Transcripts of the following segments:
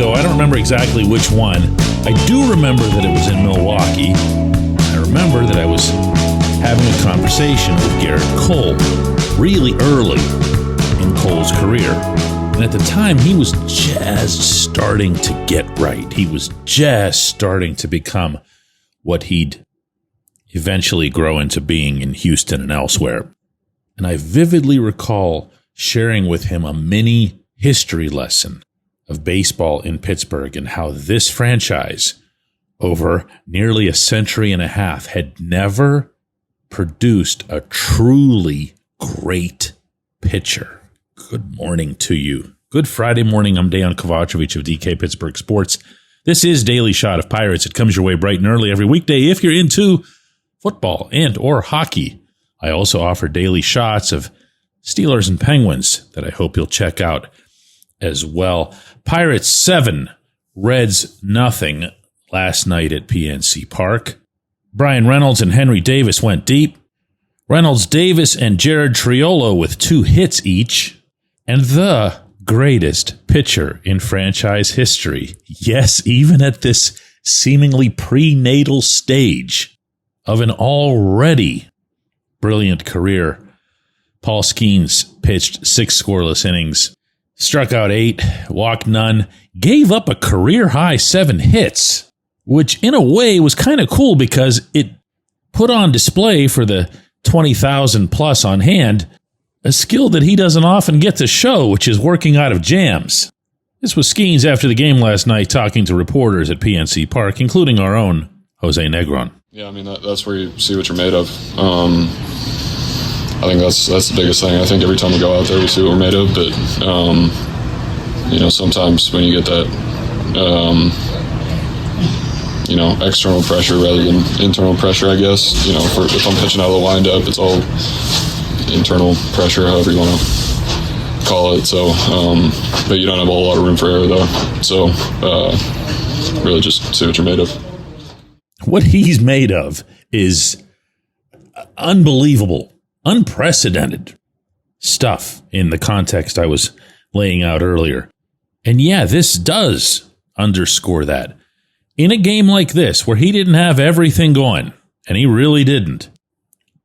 ago. I don't remember exactly which one. I do remember that it was in Milwaukee. I remember that I was having a conversation with Garrett Cole really early in Cole's career. And at the time, he was just starting to get right. He was just starting to become what he'd eventually grow into being in Houston and elsewhere. And I vividly recall sharing with him a mini history lesson of baseball in Pittsburgh and how this franchise, over nearly a century and a half, had never produced a truly great pitcher. Good morning to you. Good Friday morning. I'm Dejan Kovacevic of DK Pittsburgh Sports. This is Daily Shot of Pirates. It comes your way bright and early every weekday if you're into football and or hockey. I also offer daily shots of Steelers and Penguins that I hope you'll check out as well. Pirates 7, Reds nothing last night at PNC Park. Brian Reynolds and Henry Davis went deep. Reynolds, Davis, and Jared Triolo with 2 hits each. And the greatest pitcher in franchise history. Yes, even at this seemingly prenatal stage of an already brilliant career, Paul Skenes pitched 6 scoreless innings, struck out 8, walked none, gave up a career-high 7 hits, which in a way was kind of cool because it put on display for the 20,000 plus on hand a skill that he doesn't often get to show, which is working out of jams. This was Skenes after the game last night talking to reporters at PNC Park, including our own Jose Negron. Yeah, I mean, that's where you see what you're made of. I think that's the biggest thing. I think every time we go out there, we see what we're made of. But, sometimes when you get that, external pressure rather than internal pressure, I guess. If I'm pitching out of the windup, it's all internal pressure, however you want to call it. So, but you don't have a whole lot of room for error, though. So, really just see what you're made of. What he's made of is unbelievable, unprecedented stuff in the context I was laying out earlier. And yeah, this does underscore that. In a game like this, where he didn't have everything going, and he really didn't,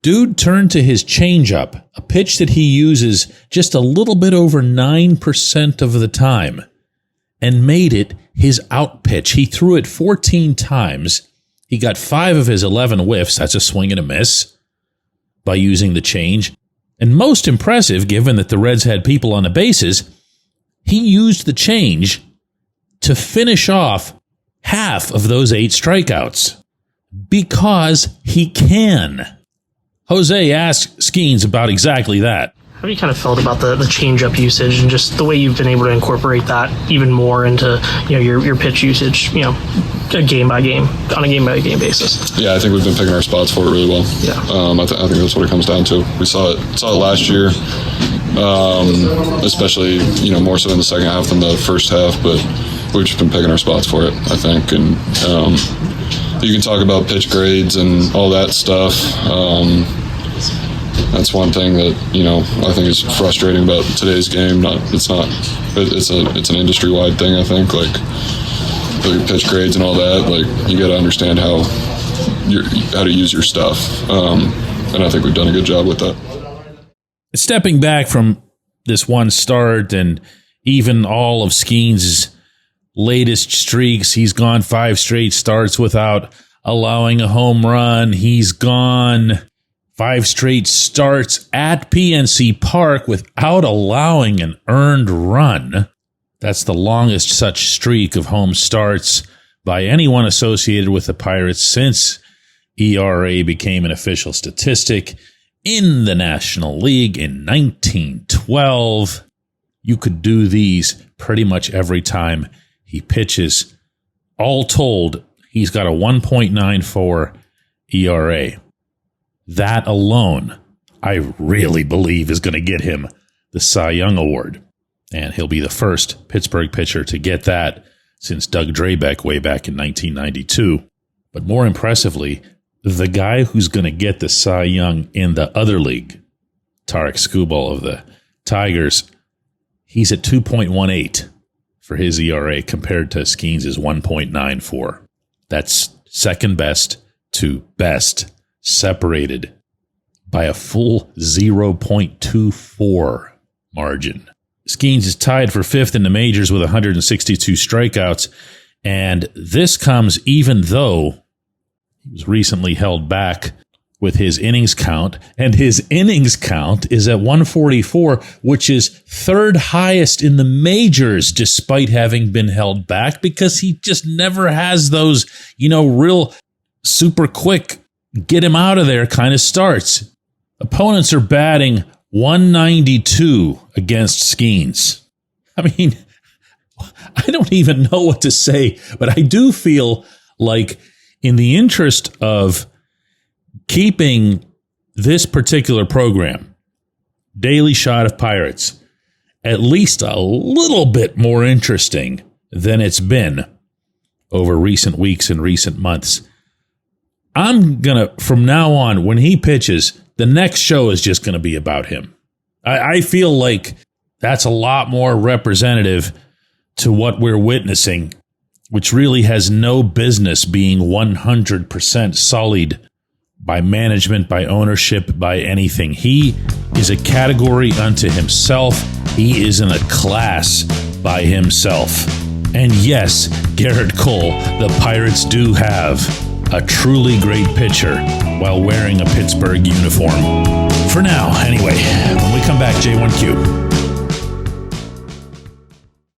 dude turned to his changeup, a pitch that he uses just a little bit over 9% of the time, and made it his out pitch. He threw it 14 times. He got 5 of his 11 whiffs. That's a swing and a miss by using the change. And most impressive, given that the Reds had people on the bases, he used the change to finish off half of those 8 strikeouts because he can. Jose asked Skenes about exactly that. How have you kind of felt about the change-up usage and just the way you've been able to incorporate that even more into your pitch usage, on a game-by-game basis? Yeah, I think we've been picking our spots for it really well. Yeah. I think that's what it comes down to. We saw it last year, especially more so in the second half than the first half, but we've just been picking our spots for it, I think. And you can talk about pitch grades and all that stuff. That's one thing that I think is frustrating about today's game. It's an industry-wide thing. I think like pitch grades and all that. Like you got to understand how to use your stuff, and I think we've done a good job with that. Stepping back from this one start and even all of Skenes' latest streaks, he's gone 5 straight starts without allowing a home run. He's gone 5 straight starts at PNC Park without allowing an earned run. That's the longest such streak of home starts by anyone associated with the Pirates since ERA became an official statistic in the National League in 1912. You could do these pretty much every time he pitches. All told, he's got a 1.94 ERA. That alone, I really believe, is going to get him the Cy Young Award. And he'll be the first Pittsburgh pitcher to get that since Doug Drabeck way back in 1992. But more impressively, the guy who's going to get the Cy Young in the other league, Tarik Skubal of the Tigers, he's at 2.18. for his ERA compared to Skenes' 1.94. That's second best to best, separated by a full 0.24 margin. Skenes is tied for fifth in the majors with 162 strikeouts, and this comes even though he was recently held back with his innings count, and his innings count is at 144, which is third highest in the majors despite having been held back, because he just never has those, real super quick, get him out of there kind of starts. Opponents are batting 192 against Skenes. I mean, I don't even know what to say, but I do feel like in the interest of keeping this particular program, Daily Shot of Pirates, at least a little bit more interesting than it's been over recent weeks and recent months, I'm going to, from now on, when he pitches, the next show is just going to be about him. I feel like that's a lot more representative to what we're witnessing, which really has no business being 100% sullied by management, by ownership, by anything. He is a category unto himself. He is in a class by himself. And yes, Garrett Cole, the Pirates do have a truly great pitcher while wearing a Pittsburgh uniform. For now, anyway, when we come back, J1Q.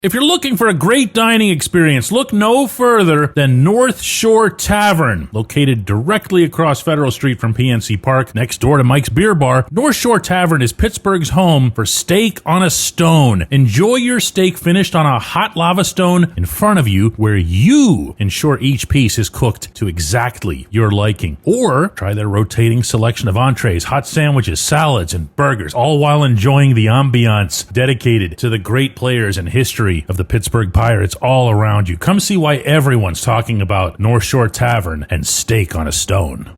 If you're looking for a great dining experience, look no further than North Shore Tavern. Located directly across Federal Street from PNC Park, next door to Mike's Beer Bar, North Shore Tavern is Pittsburgh's home for steak on a stone. Enjoy your steak finished on a hot lava stone in front of you, where you ensure each piece is cooked to exactly your liking. Or try their rotating selection of entrees, hot sandwiches, salads, and burgers, all while enjoying the ambiance dedicated to the great players and history of the Pittsburgh Pirates all around you. Come see why everyone's talking about North Shore Tavern and steak on a stone.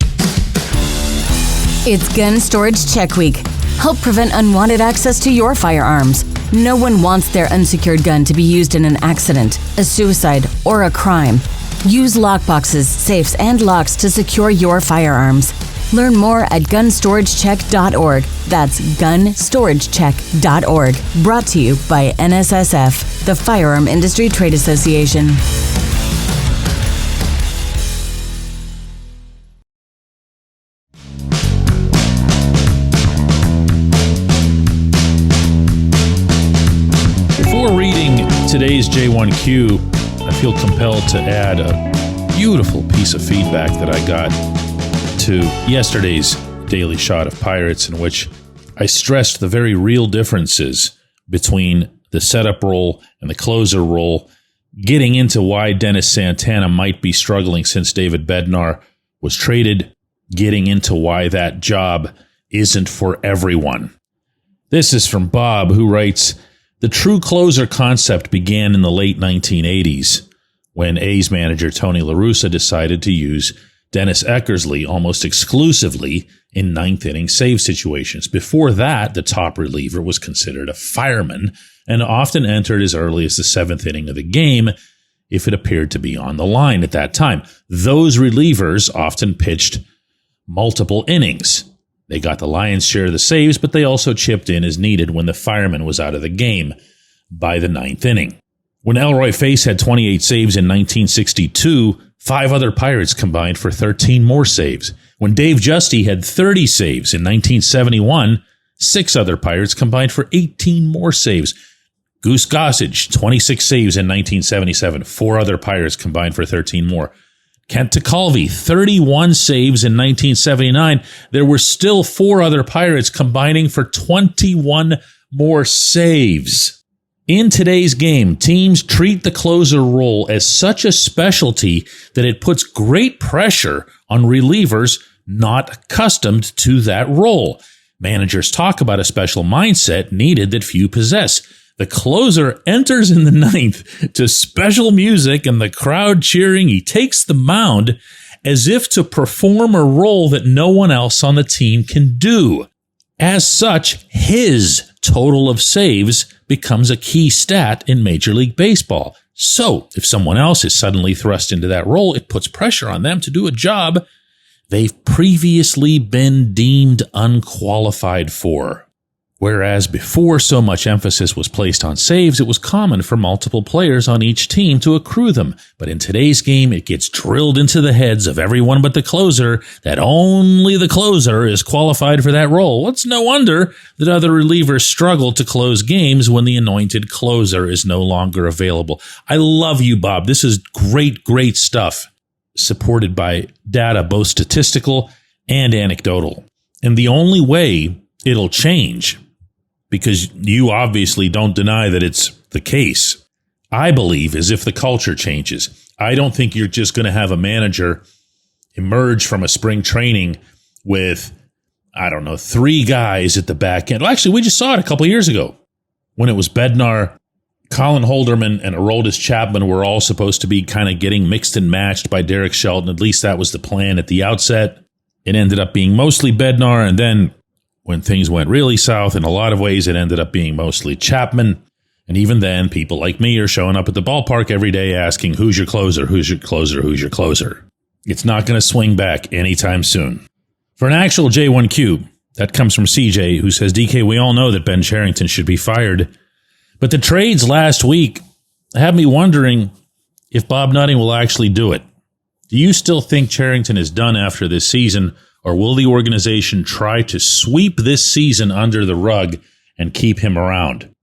It's Gun Storage Check Week. Help prevent unwanted access to your firearms. No one wants their unsecured gun to be used in an accident, a suicide, or a crime. Use lockboxes, safes, and locks to secure your firearms. Learn more at gunstoragechek.org. That's gunstoragechek.org. Brought to you by NSSF, the Firearm Industry Trade Association. Before reading today's J1Q, I feel compelled to add a beautiful piece of feedback that I got to yesterday's Daily Shot of Pirates, in which I stressed the very real differences between the setup role and the closer role, getting into why Dennis Santana might be struggling since David Bednar was traded, getting into why that job isn't for everyone. This is from Bob, who writes, "The true closer concept began in the late 1980s, when A's manager Tony La Russa decided to use Dennis Eckersley almost exclusively in ninth-inning save situations. Before that, the top reliever was considered a fireman and often entered as early as the seventh inning of the game if it appeared to be on the line at that time. Those relievers often pitched multiple innings. They got the lion's share of the saves, but they also chipped in as needed when the fireman was out of the game by the ninth inning. When Elroy Face had 28 saves in 1962, 5 other Pirates combined for 13 more saves. When Dave Justy had 30 saves in 1971, 6 other Pirates combined for 18 more saves. Goose Gossage, 26 saves in 1977, 4 other Pirates combined for 13 more. Kent Tekulve, 31 saves in 1979. There were still 4 other Pirates combining for 21 more saves. In today's game, teams treat the closer role as such a specialty that it puts great pressure on relievers not accustomed to that role. Managers talk about a special mindset needed that few possess. The closer enters in the ninth to special music and the crowd cheering. He takes the mound as if to perform a role that no one else on the team can do. As such, his total of saves becomes a key stat in Major League Baseball. So if someone else is suddenly thrust into that role, it puts pressure on them to do a job they've previously been deemed unqualified for. Whereas before so much emphasis was placed on saves, it was common for multiple players on each team to accrue them. But in today's game, it gets drilled into the heads of everyone but the closer that only the closer is qualified for that role. Well, it's no wonder that other relievers struggle to close games when the anointed closer is no longer available. I love you, Bob. This is great, great stuff, supported by data, both statistical and anecdotal. And the only way it'll change, because you obviously don't deny that it's the case, I believe, is if the culture changes. I don't think you're just going to have a manager emerge from a spring training with, 3 guys at the back end. Well, actually, we just saw it a couple years ago when it was Bednar, Colin Holderman, and Aroldis Chapman were all supposed to be kind of getting mixed and matched by Derek Shelton. At least that was the plan at the outset. It ended up being mostly Bednar, and then when things went really south, in a lot of ways, it ended up being mostly Chapman. And even then, people like me are showing up at the ballpark every day asking, who's your closer, who's your closer, who's your closer? It's not going to swing back anytime soon. For an actual J1Q, that comes from CJ, who says, DK, we all know that Ben Cherington should be fired. But the trades last week have me wondering if Bob Nutting will actually do it. Do you still think Cherington is done after this season, or will the organization try to sweep this season under the rug and keep him around?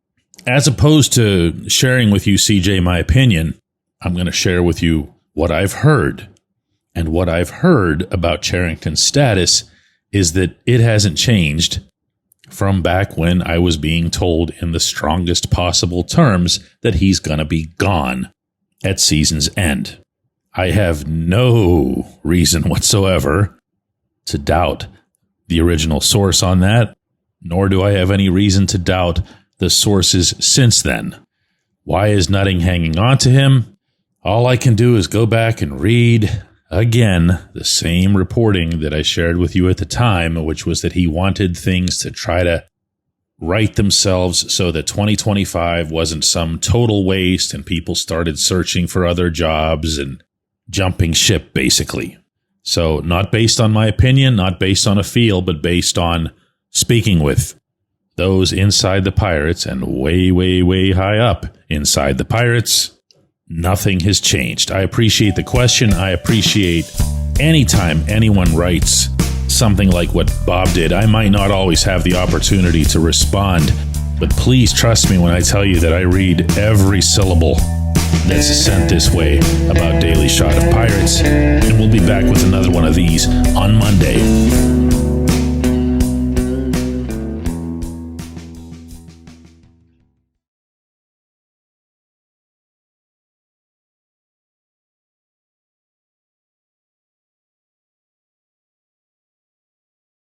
As opposed to sharing with you, CJ, my opinion, I'm going to share with you what I've heard. And what I've heard about Cherington's status is that it hasn't changed from back when I was being told in the strongest possible terms that he's going to be gone at season's end. I have no reason whatsoever to doubt the original source on that, nor do I have any reason to doubt the sources since then. Why is Nutting hanging on to him? All I can do is go back and read again the same reporting that I shared with you at the time, which was that he wanted things to try to right themselves so that 2025 wasn't some total waste and people started searching for other jobs and jumping ship, basically. So not based on my opinion, not based on a feel, but based on speaking with those inside the Pirates and way, way, way high up inside the Pirates. Nothing has changed. I appreciate the question. I appreciate anytime anyone writes something like what Bob did. I might not always have the opportunity to respond, but please trust me when I tell you that I read every syllable that's sent this way about Daily Shot of Pirates, and we'll be back with another one of these on Monday.